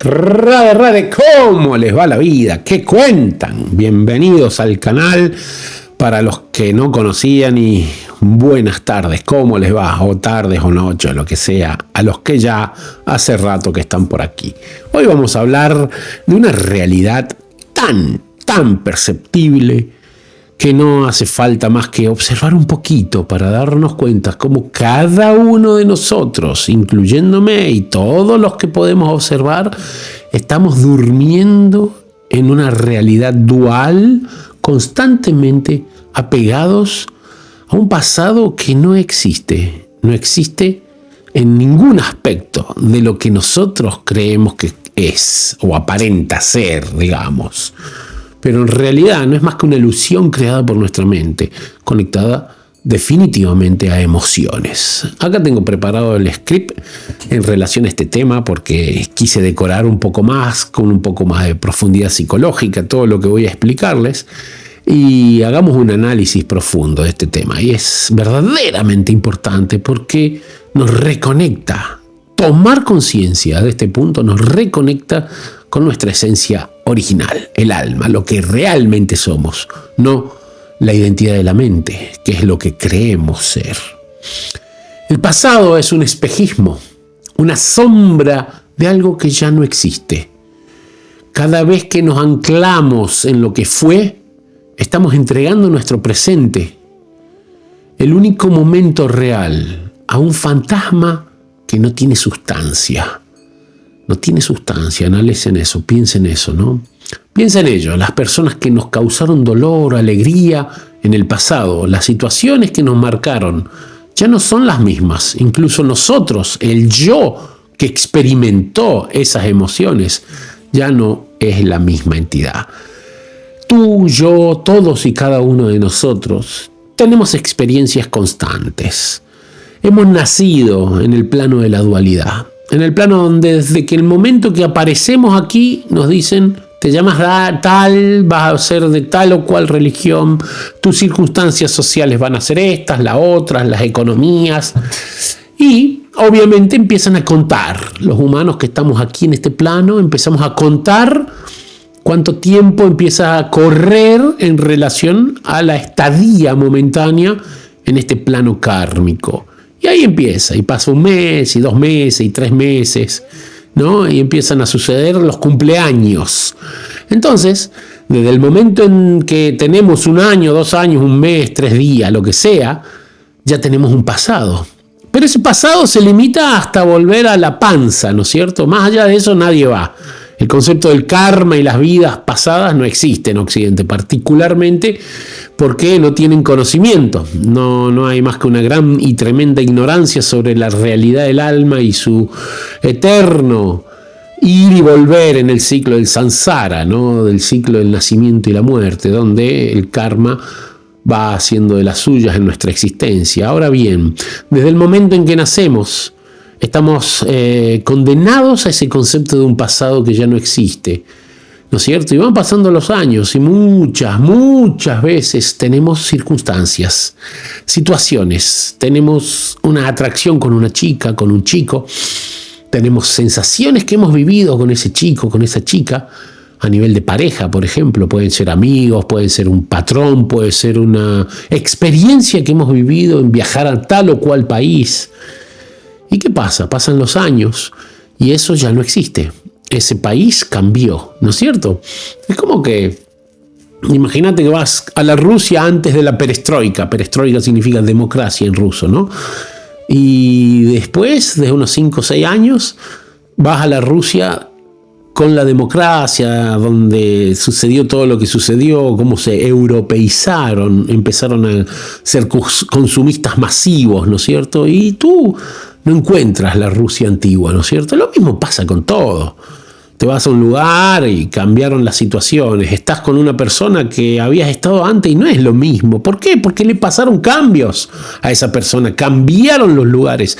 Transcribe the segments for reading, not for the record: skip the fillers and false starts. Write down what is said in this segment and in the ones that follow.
Rade, ¿cómo les va la vida? ¿Qué cuentan? Bienvenidos al canal para los que no conocían y buenas tardes, ¿cómo les va? O tardes o noches, lo que sea, a los que ya hace rato que están por aquí. Hoy vamos a hablar de una realidad tan perceptible que no hace falta más que observar un poquito para darnos cuenta cómo cada uno de nosotros, incluyéndome y todos los que podemos observar, estamos durmiendo en una realidad dual, constantemente apegados a un pasado que no existe en ningún aspecto de lo que nosotros creemos que es o aparenta ser, digamos. Pero en realidad no es más que una ilusión creada por nuestra mente, conectada definitivamente a emociones. Acá tengo preparado el script en relación a este tema porque quise decorar un poco más, con un poco más de profundidad psicológica, todo lo que voy a explicarles, y hagamos un análisis profundo de este tema. Y es verdaderamente importante porque nos reconecta. Tomar conciencia de este punto nos reconecta con nuestra esencia original, el alma, lo que realmente somos, no la identidad de la mente, que es lo que creemos ser. El pasado es un espejismo, una sombra de algo que ya no existe. Cada vez que nos anclamos en lo que fue, estamos entregando nuestro presente, el único momento real, a un fantasma que no tiene sustancia. No tiene sustancia, analicen eso, piensen eso, ¿no? Piensen en ello, las personas que nos causaron dolor, alegría en el pasado, las situaciones que nos marcaron, ya no son las mismas. Incluso nosotros, el yo que experimentó esas emociones, ya no es la misma entidad. Tú, yo, todos y cada uno de nosotros tenemos experiencias constantes. Hemos nacido en el plano de la dualidad. En el plano donde desde que el momento que aparecemos aquí nos dicen, te llamas tal, vas a ser de tal o cual religión, tus circunstancias sociales van a ser estas, las otras, las economías. Y obviamente empiezan a contar. Los humanos que estamos aquí en este plano empezamos a contar cuánto tiempo empieza a correr en relación a la estadía momentánea en este plano kármico. Y ahí empieza, y pasa un mes, y 2 meses, y 3 meses, ¿no? Y empiezan a suceder los cumpleaños. Entonces, desde el momento en que tenemos 1 año, 2 años, 1 mes, 3 días, lo que sea, ya tenemos un pasado. Pero ese pasado se limita hasta volver a la panza, ¿no es cierto? Más allá de eso nadie va. El concepto del karma y las vidas pasadas no existe en Occidente, particularmente porque no tienen conocimiento. No hay más que una gran y tremenda ignorancia sobre la realidad del alma y su eterno ir y volver en el ciclo del samsara, ¿no? Del ciclo del nacimiento y la muerte, donde el karma va haciendo de las suyas en nuestra existencia. Ahora bien, desde el momento en que nacemos, estamos condenados a ese concepto de un pasado que ya no existe, ¿no es cierto? Y van pasando los años y muchas veces tenemos circunstancias, situaciones, tenemos una atracción con una chica, con un chico, tenemos sensaciones que hemos vivido con ese chico, con esa chica, a nivel de pareja, por ejemplo, pueden ser amigos, pueden ser un patrón, puede ser una experiencia que hemos vivido en viajar a tal o cual país. ¿Y qué pasa? Pasan los años y eso ya no existe. Ese país cambió, ¿no es cierto? Es como que, imagínate que vas a la Rusia antes de la perestroika. Perestroika significa democracia en ruso, ¿no? Y después de unos 5 o 6 años vas a la Rusia con la democracia, donde sucedió todo lo que sucedió, cómo se europeizaron, empezaron a ser consumistas masivos, ¿no es cierto? Y tú no encuentras la Rusia antigua, ¿no es cierto? Lo mismo pasa con todo. Te vas a un lugar y cambiaron las situaciones. Estás con una persona que habías estado antes y no es lo mismo. ¿Por qué? Porque le pasaron cambios a esa persona. Cambiaron los lugares.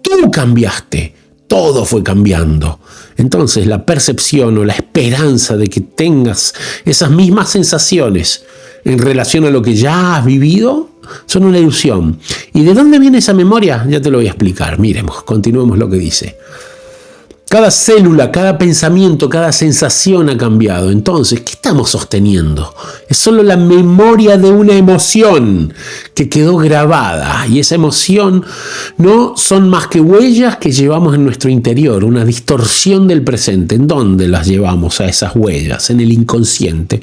Tú cambiaste. Todo fue cambiando. Entonces la percepción o la esperanza de que tengas esas mismas sensaciones en relación a lo que ya has vivido son una ilusión. ¿Y de dónde viene esa memoria? Ya te lo voy a explicar. Miremos, continuemos lo que dice. Cada célula, cada pensamiento, cada sensación ha cambiado. Entonces, ¿qué estamos sosteniendo? Es solo la memoria de una emoción que quedó grabada. Y esa emoción no son más que huellas que llevamos en nuestro interior, una distorsión del presente. ¿En dónde las llevamos a esas huellas? En el inconsciente.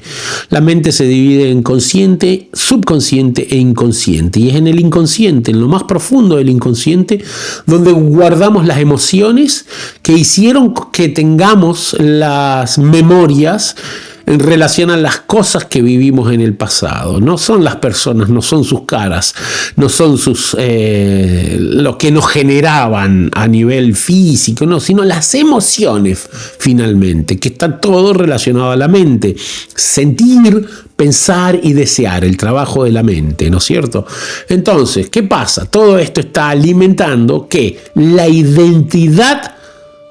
La mente se divide en consciente, subconsciente e inconsciente. Y es en el inconsciente, en lo más profundo del inconsciente, donde guardamos las emociones que hicieron que tengamos las memorias en relación a las cosas que vivimos en el pasado. No son las personas, no son sus caras, no son lo que nos generaban a nivel físico, no, sino las emociones finalmente, que está todo relacionado a la mente. Sentir, pensar y desear, el trabajo de la mente, ¿no es cierto? Entonces, ¿qué pasa? Todo esto está alimentando que la identidad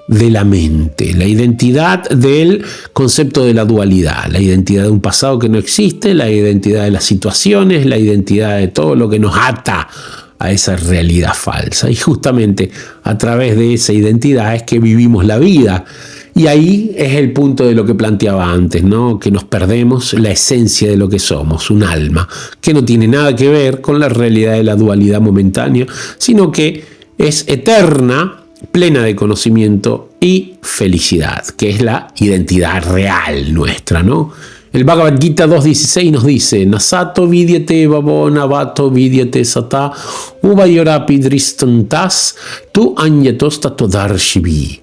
de la mente, la identidad del concepto de la dualidad, la identidad de un pasado que no existe, la identidad de las situaciones, la identidad de todo lo que nos ata a esa realidad falsa. Y justamente a través de esa identidad es que vivimos la vida. Y ahí es el punto de lo que planteaba antes, ¿no? Que nos perdemos la esencia de lo que somos, un alma, que no tiene nada que ver con la realidad de la dualidad momentánea, sino que es eterna, plena de conocimiento y felicidad, que es la identidad real nuestra, ¿no? El Bhagavad Gita 2.16 nos dice: Nasato vidyate babona vato vidyate sata uvayorapi dristantas tu anyatos tatodarshivi.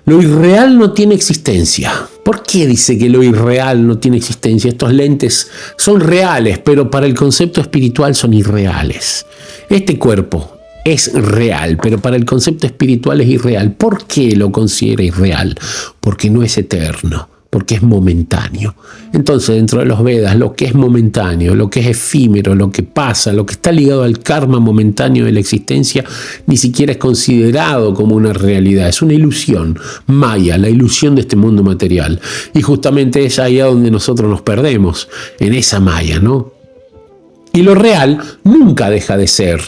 Lo irreal no tiene existencia. ¿Por qué dice que lo irreal no tiene existencia? Estos lentes son reales, pero para el concepto espiritual son irreales. Este cuerpo es real, pero para el concepto espiritual es irreal. ¿Por qué lo considera irreal? Porque no es eterno, porque es momentáneo. Entonces, dentro de los Vedas, lo que es momentáneo, lo que es efímero, lo que pasa, lo que está ligado al karma momentáneo de la existencia, ni siquiera es considerado como una realidad. Es una ilusión, maya, la ilusión de este mundo material. Y justamente es ahí a donde nosotros nos perdemos, en esa maya, ¿no? Y lo real nunca deja de ser.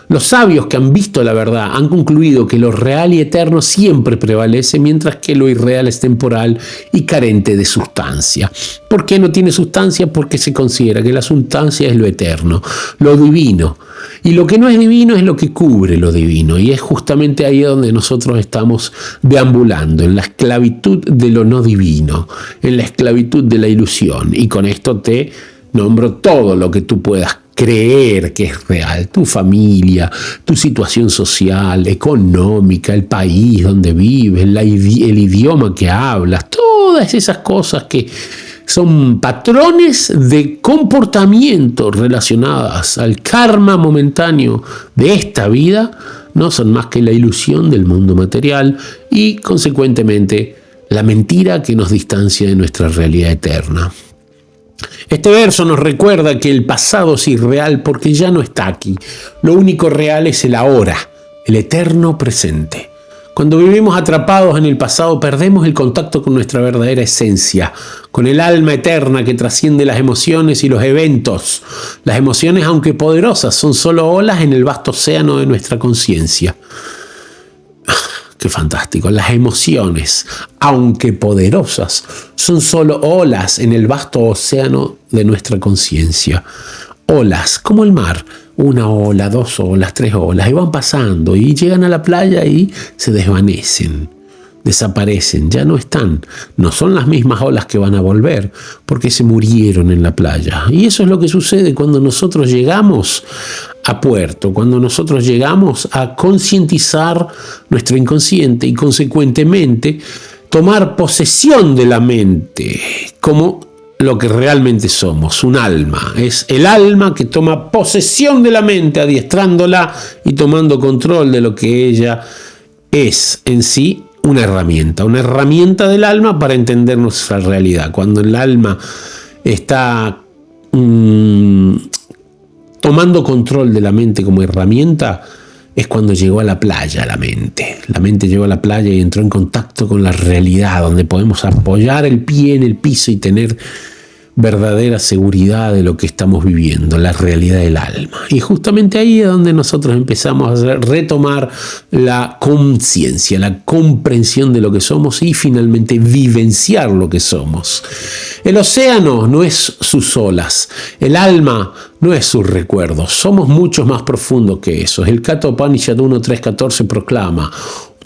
Los sabios que han visto la verdad han concluido que lo real y eterno siempre prevalece, mientras que lo irreal es temporal y carente de sustancia. ¿Por qué no tiene sustancia? Porque se considera que la sustancia es lo eterno, lo divino. Y lo que no es divino es lo que cubre lo divino. Y es justamente ahí donde nosotros estamos deambulando, en la esclavitud de lo no divino, en la esclavitud de la ilusión. Y con esto te nombro todo lo que tú puedas creer que es real, tu familia, tu situación social, económica, el país donde vives, el idioma que hablas, todas esas cosas que son patrones de comportamiento relacionadas al karma momentáneo de esta vida, no son más que la ilusión del mundo material y, consecuentemente, la mentira que nos distancia de nuestra realidad eterna. Este verso nos recuerda que el pasado es irreal porque ya no está aquí. Lo único real es el ahora, el eterno presente. Cuando vivimos atrapados en el pasado, perdemos el contacto con nuestra verdadera esencia, con el alma eterna que trasciende las emociones y los eventos. Las emociones, aunque poderosas, son solo olas en el vasto océano de nuestra conciencia. Qué fantástico. Las emociones, aunque poderosas, son solo olas en el vasto océano de nuestra conciencia. Olas, como el mar. Una ola, dos olas, tres olas, y van pasando y llegan a la playa y se desvanecen, desaparecen, ya no están. No son las mismas olas que van a volver porque se murieron en la playa. Y eso es lo que sucede cuando nosotros llegamos a puerto, cuando nosotros llegamos a concientizar nuestro inconsciente y consecuentemente tomar posesión de la mente como lo que realmente somos, un alma. Es el alma que toma posesión de la mente, adiestrándola y tomando control de lo que ella es en sí, una herramienta del alma para entender nuestra realidad. Cuando el alma está tomando control de la mente como herramienta, es cuando llegó a la playa la mente. La mente llegó a la playa y entró en contacto con la realidad, donde podemos apoyar el pie en el piso y tener verdadera seguridad de lo que estamos viviendo, la realidad del alma. Y justamente ahí es donde nosotros empezamos a retomar la conciencia, la comprensión de lo que somos y finalmente vivenciar lo que somos. El océano no es sus olas, el alma no es sus recuerdos, somos mucho más profundos que eso. El Katha Upanishad 1.3.14 proclama: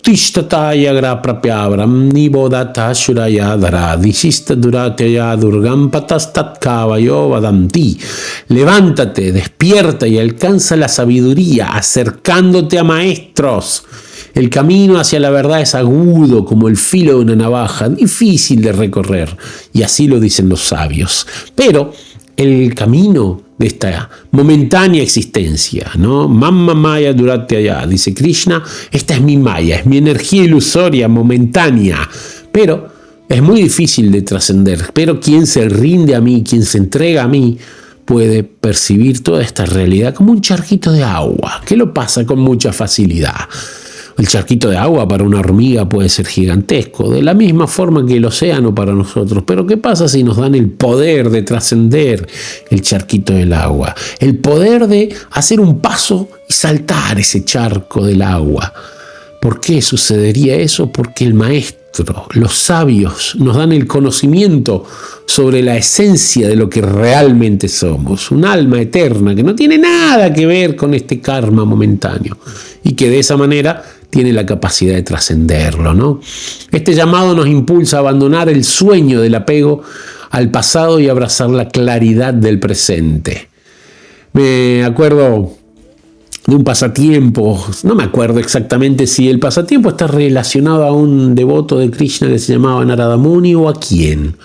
Tishtataya gra prapyabram nibodata shuraya dara disista durataya durgam patastat kavayo vadanti. Levántate, despierta y alcanza la sabiduría acercándote a maestros. El camino hacia la verdad es agudo como el filo de una navaja, difícil de recorrer, y así lo dicen los sabios. Pero el camino de esta momentánea existencia, ¿no? Mamma Maya durate allá, dice Krishna, esta es mi Maya, es mi energía ilusoria, momentánea, pero es muy difícil de trascender. Pero quien se rinde a mí, quien se entrega a mí, puede percibir toda esta realidad como un charquito de agua, que lo pasa con mucha facilidad. El charquito de agua para una hormiga puede ser gigantesco, de la misma forma que el océano para nosotros. Pero ¿qué pasa si nos dan el poder de trascender el charquito del agua? El poder de hacer un paso y saltar ese charco del agua. ¿Por qué sucedería eso? Porque el maestro, los sabios, nos dan el conocimiento sobre la esencia de lo que realmente somos. Un alma eterna que no tiene nada que ver con este karma momentáneo. Y que de esa manera tiene la capacidad de trascenderlo, ¿no? Este llamado nos impulsa a abandonar el sueño del apego al pasado y abrazar la claridad del presente. Me acuerdo de un pasatiempo, no me acuerdo exactamente si el pasatiempo está relacionado a un devoto de Krishna que se llamaba Narada Muni o a quién,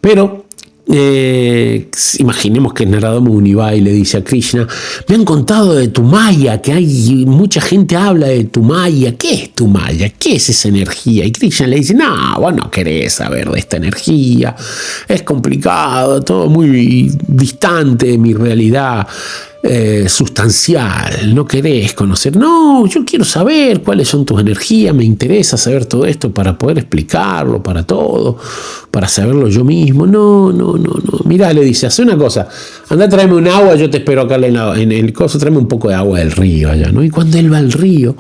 pero imaginemos que Narada Muni va y le dice a Krishna: me han contado de tu Maya, que hay mucha gente habla de tu Maya. ¿Qué es tu Maya? ¿Qué es esa energía? Y Krishna le dice: no, vos no querés saber de esta energía, es complicado, todo muy distante de mi realidad sustancial, no querés conocer. No, yo quiero saber cuáles son tus energías, me interesa saber todo esto para poder explicarlo, para todo, para saberlo yo mismo. No. Mirá, le dice, hace una cosa, anda a traerme un agua, yo te espero acá en el coso, tráeme un poco de agua del río allá, ¿no? Y cuando él va al río,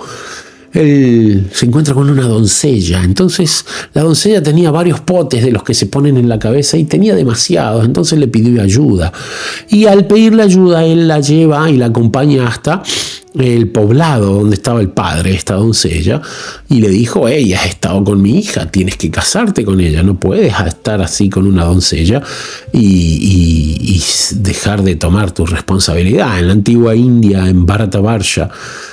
él se encuentra con una doncella. Entonces la doncella tenía varios potes de los que se ponen en la cabeza y tenía demasiados, entonces le pidió ayuda, y al pedirle ayuda él la lleva y la acompaña hasta el poblado donde estaba el padre de esta doncella y le dijo: hey, has estado con mi hija, tienes que casarte con ella, no puedes estar así con una doncella y dejar de tomar tu responsabilidad. En la antigua India, en Bharatavarsha,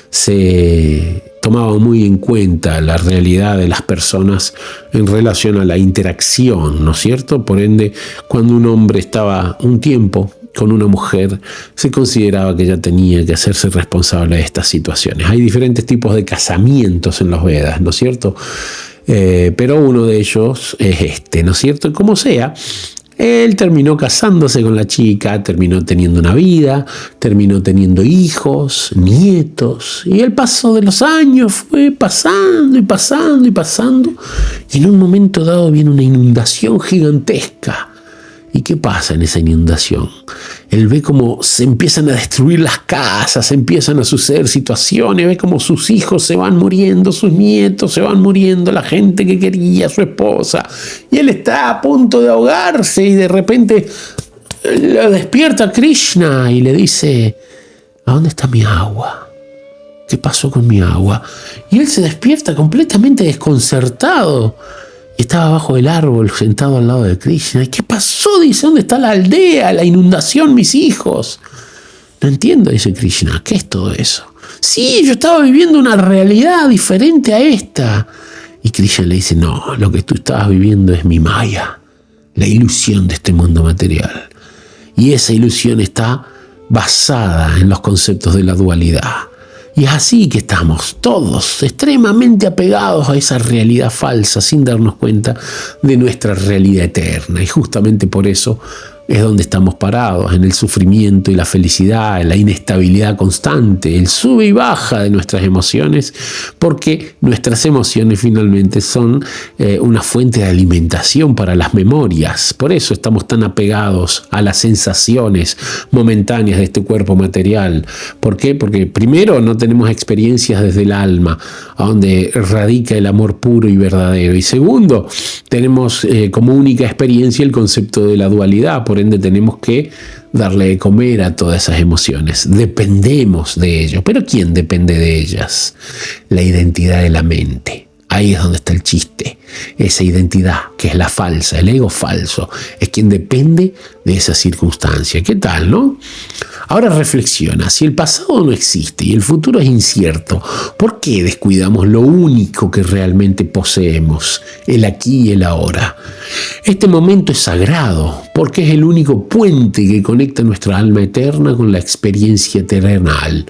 se tomaba muy en cuenta la realidad de las personas en relación a la interacción, ¿no es cierto? Por ende, cuando un hombre estaba un tiempo con una mujer, se consideraba que ella tenía que hacerse responsable de estas situaciones. Hay diferentes tipos de casamientos en los Vedas, ¿no es cierto? Pero uno de ellos es este, ¿no es cierto? Como sea, él terminó casándose con la chica, terminó teniendo una vida, terminó teniendo hijos, nietos, y el paso de los años fue pasando, y en un momento dado viene una inundación gigantesca. ¿Y qué pasa en esa inundación? Él ve cómo se empiezan a destruir las casas, empiezan a suceder situaciones, ve cómo sus hijos se van muriendo, sus nietos se van muriendo, la gente que quería, su esposa. Y él está a punto de ahogarse y de repente lo despierta Krishna y le dice: ¿a dónde está mi agua? ¿Qué pasó con mi agua? Y él se despierta completamente desconcertado. Y estaba abajo del árbol, sentado al lado de Krishna. ¿Y qué pasó? Dice: ¿dónde está la aldea, la inundación, mis hijos? No entiendo, dice Krishna. ¿Qué es todo eso? Sí, yo estaba viviendo una realidad diferente a esta. Y Krishna le dice: no, lo que tú estabas viviendo es mi Maya, la ilusión de este mundo material. Y esa ilusión está basada en los conceptos de la dualidad. Y es así que estamos todos extremadamente apegados a esa realidad falsa sin darnos cuenta de nuestra realidad eterna. Y justamente por eso es donde estamos parados, en el sufrimiento y la felicidad, en la inestabilidad constante, el sube y baja de nuestras emociones, porque nuestras emociones finalmente son una fuente de alimentación para las memorias. Por eso estamos tan apegados a las sensaciones momentáneas de este cuerpo material. ¿Por qué? Porque primero no tenemos experiencias desde el alma, a donde radica el amor puro y verdadero. Y segundo, tenemos como única experiencia el concepto de la dualidad. Por ende tenemos que darle de comer a todas esas emociones. Dependemos de ello. ¿Pero quién depende de ellas? La identidad de la mente. Ahí es donde está el chiste. Esa identidad, que es la falsa, el ego falso, es quien depende de esa circunstancia. ¿Qué tal, no? Ahora reflexiona, si el pasado no existe y el futuro es incierto, ¿por qué descuidamos lo único que realmente poseemos, el aquí y el ahora? Este momento es sagrado porque es el único puente que conecta nuestra alma eterna con la experiencia terrenal.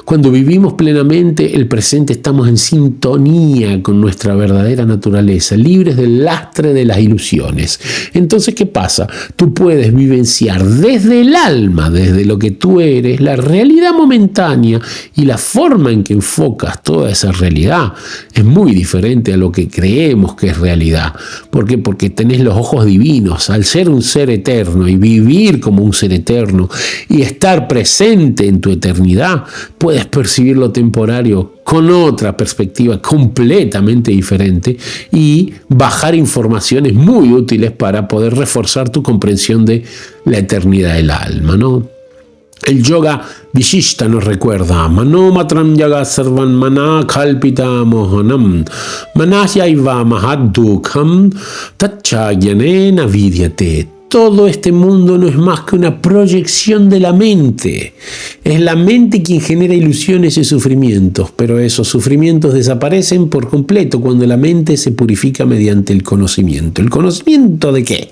Cuando vivimos plenamente el presente, estamos en sintonía con nuestra verdadera naturaleza, libres del lastre de las ilusiones. Entonces, ¿qué pasa? Tú puedes vivenciar desde el alma, desde lo que tú eres, la realidad momentánea, y la forma en que enfocas toda esa realidad es muy diferente a lo que creemos que es realidad. ¿Por qué? Porque tenés los ojos divinos. Al ser un ser eterno y vivir como un ser eterno y estar presente en tu eternidad, puedes percibir lo temporario con otra perspectiva completamente diferente y bajar informaciones muy útiles para poder reforzar tu comprensión de la eternidad del alma, ¿no? El yoga Vishishta nos recuerda: Mano matram yaga sarvan mana kalpita mohanam manasyaiva mahaddukham tacha gyanena vidyate. Todo este mundo no es más que una proyección de la mente. Es la mente quien genera ilusiones y sufrimientos, pero esos sufrimientos desaparecen por completo cuando la mente se purifica mediante el conocimiento. ¿El conocimiento de qué?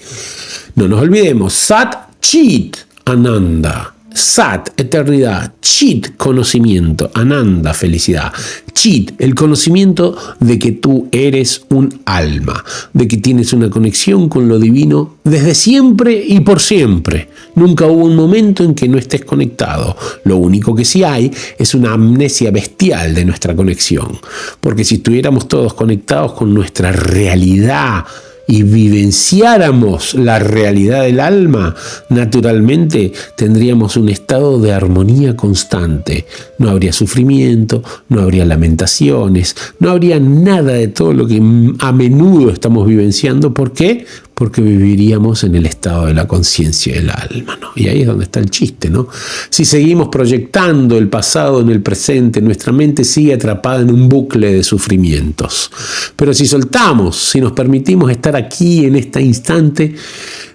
No nos olvidemos: Sat, Chit, Ananda. Sat, eternidad. Chit, conocimiento. Ananda, felicidad. Chit, el conocimiento de que tú eres un alma, de que tienes una conexión con lo divino desde siempre y por siempre. Nunca hubo un momento en que no estés conectado. Lo único que sí hay es una amnesia bestial de nuestra conexión. Porque si estuviéramos todos conectados con nuestra realidad y vivenciáramos la realidad del alma, naturalmente tendríamos un estado de armonía constante. No habría sufrimiento, no habría lamentaciones, no habría nada de todo lo que a menudo estamos vivenciando. ¿Por qué? Porque viviríamos en el estado de la conciencia del alma, ¿no? Y ahí es donde está el chiste, ¿no? Si seguimos proyectando el pasado en el presente, nuestra mente sigue atrapada en un bucle de sufrimientos. Pero si soltamos, si nos permitimos estar aquí en este instante,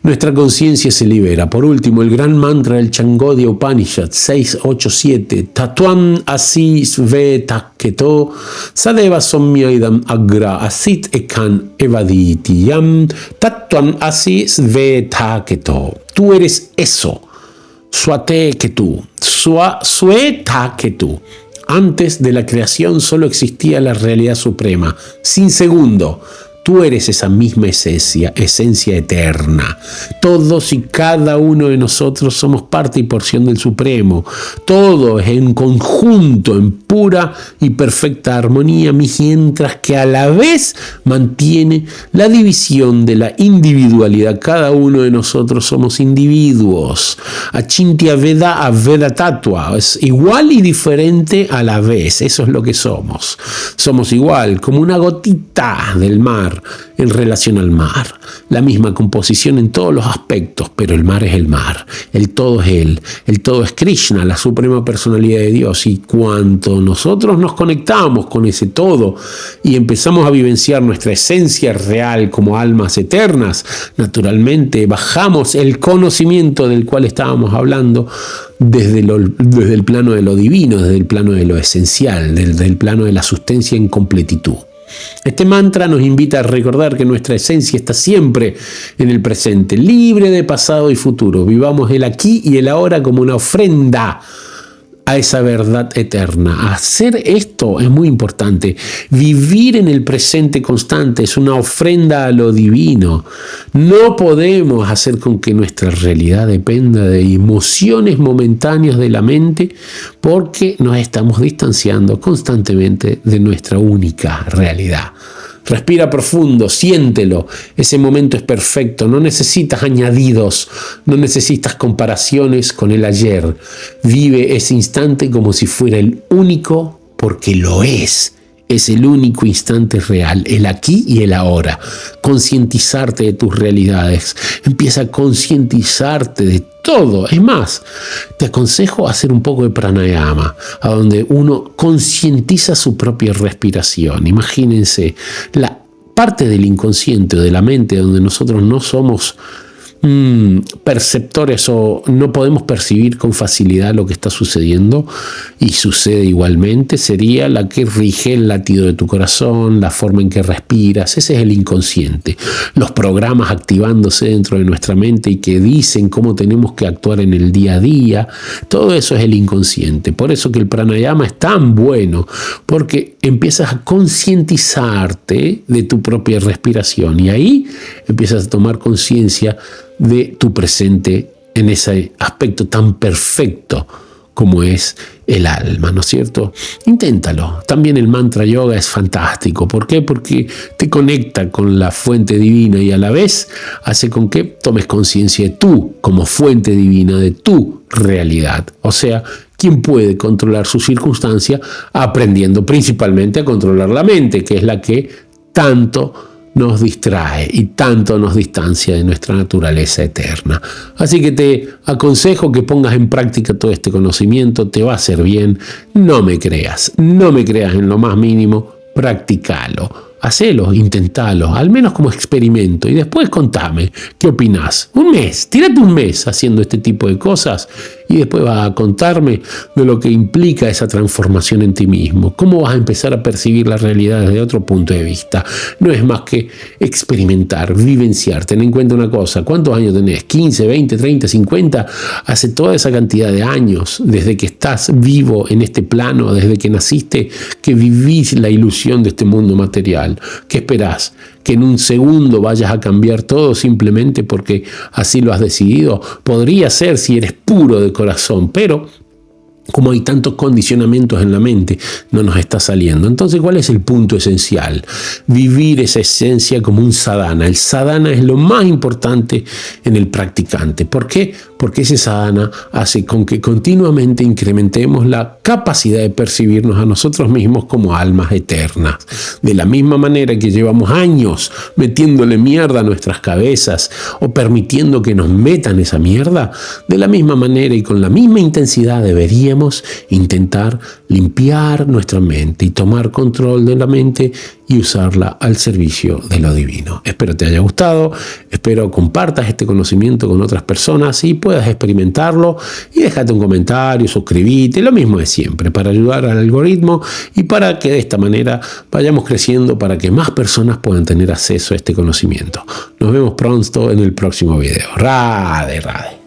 nuestra conciencia se libera. Por último, el gran mantra del Chandogya Upanishad 6.8.7: Tatuam asi sve taketo sadeva somyaidam agra asit ekan evaditiyam tatuam asi sve taketo. Tú eres eso. Suate que tú. Sueta que tú. Antes de la creación solo existía la realidad suprema, sin segundo. Tú eres esa misma esencia eterna. Todos y cada uno de nosotros somos parte y porción del Supremo. Todo es en conjunto, en pura y perfecta armonía, mientras que a la vez mantiene la división de la individualidad. Cada uno de nosotros somos individuos. Achintya Veda a Veda Tattva. Es igual y diferente a la vez. Eso es lo que somos. Somos igual, como una gotita del mar en relación al mar. La misma composición en todos los aspectos, pero el mar es el mar. El todo es Él. El todo es Krishna, la suprema personalidad de Dios. Y cuando nosotros nos conectamos con ese todo y empezamos a vivenciar nuestra esencia real como almas eternas, naturalmente bajamos el conocimiento del cual estábamos hablando desde el plano de lo divino, desde el plano de lo esencial, desde el plano de la sustancia en completitud. Este mantra nos invita a recordar que nuestra esencia está siempre en el presente, libre de pasado y futuro. Vivamos el aquí y el ahora como una ofrenda a esa verdad eterna. Hacer esto es muy importante. Vivir en el presente constante es una ofrenda a lo divino. No podemos hacer con que nuestra realidad dependa de emociones momentáneas de la mente, porque nos estamos distanciando constantemente de nuestra única realidad. Respira profundo, siéntelo. Ese momento es perfecto. No necesitas añadidos, no necesitas comparaciones con el ayer. Vive ese instante como si fuera el único, porque lo es. Es el único instante real, el aquí y el ahora. Concientizarte de tus realidades. Empieza a concientizarte de todo. Es más, te aconsejo hacer un poco de pranayama, a donde uno concientiza su propia respiración. Imagínense la parte del inconsciente o de la mente donde nosotros no somos perceptores o no podemos percibir con facilidad lo que está sucediendo, y sucede igualmente, sería la que rige el latido de tu corazón, la forma en que respiras. Ese es el inconsciente. Los programas activándose dentro de nuestra mente y que dicen cómo tenemos que actuar en el día a día, todo eso es el inconsciente. Por eso que el pranayama es tan bueno, porque empiezas a concientizarte de tu propia respiración y ahí empiezas a tomar conciencia de tu presente en ese aspecto tan perfecto como es el alma, ¿no es cierto? Inténtalo. También el mantra yoga es fantástico. ¿Por qué? Porque te conecta con la fuente divina y a la vez hace con que tomes conciencia de tú como fuente divina, de tu realidad. O sea, ¿quién puede controlar su circunstancia? Aprendiendo principalmente a controlar la mente, que es la que tanto nos distrae y tanto nos distancia de nuestra naturaleza eterna. Así que te aconsejo que pongas en práctica todo este conocimiento, te va a hacer bien. No me creas en lo más mínimo, practicalo. Hacelo, intentalo, al menos como experimento, y después contame qué opinás. Un mes, tírate un mes haciendo este tipo de cosas y después vas a contarme de lo que implica esa transformación en ti mismo, cómo vas a empezar a percibir la realidad desde otro punto de vista. No es más que experimentar, vivenciar. Ten en cuenta una cosa: ¿cuántos años tenés? ¿15, 20, 30, 50? Hace toda esa cantidad de años, desde que estás vivo en este plano, desde que naciste, que vivís la ilusión de este mundo material. ¿Qué esperás? ¿Que en un segundo vayas a cambiar todo simplemente porque así lo has decidido? Podría ser si eres puro de corazón, pero como hay tantos condicionamientos en la mente, no nos está saliendo. Entonces, ¿cuál es el punto esencial? Vivir esa esencia como un sadhana. El sadhana es lo más importante en el practicante. ¿Por qué? Porque ese sadhana hace con que continuamente incrementemos la capacidad de percibirnos a nosotros mismos como almas eternas. De la misma manera que llevamos años metiéndole mierda a nuestras cabezas o permitiendo que nos metan esa mierda, de la misma manera y con la misma intensidad deberíamos intentar limpiar nuestra mente y tomar control de la mente y usarla al servicio de lo divino. Espero te haya gustado, espero compartas este conocimiento con otras personas y puedas experimentarlo, y déjate un comentario, suscríbete, lo mismo de siempre, para ayudar al algoritmo y para que de esta manera vayamos creciendo, para que más personas puedan tener acceso a este conocimiento. Nos vemos pronto en el próximo video. Radhe, radhe.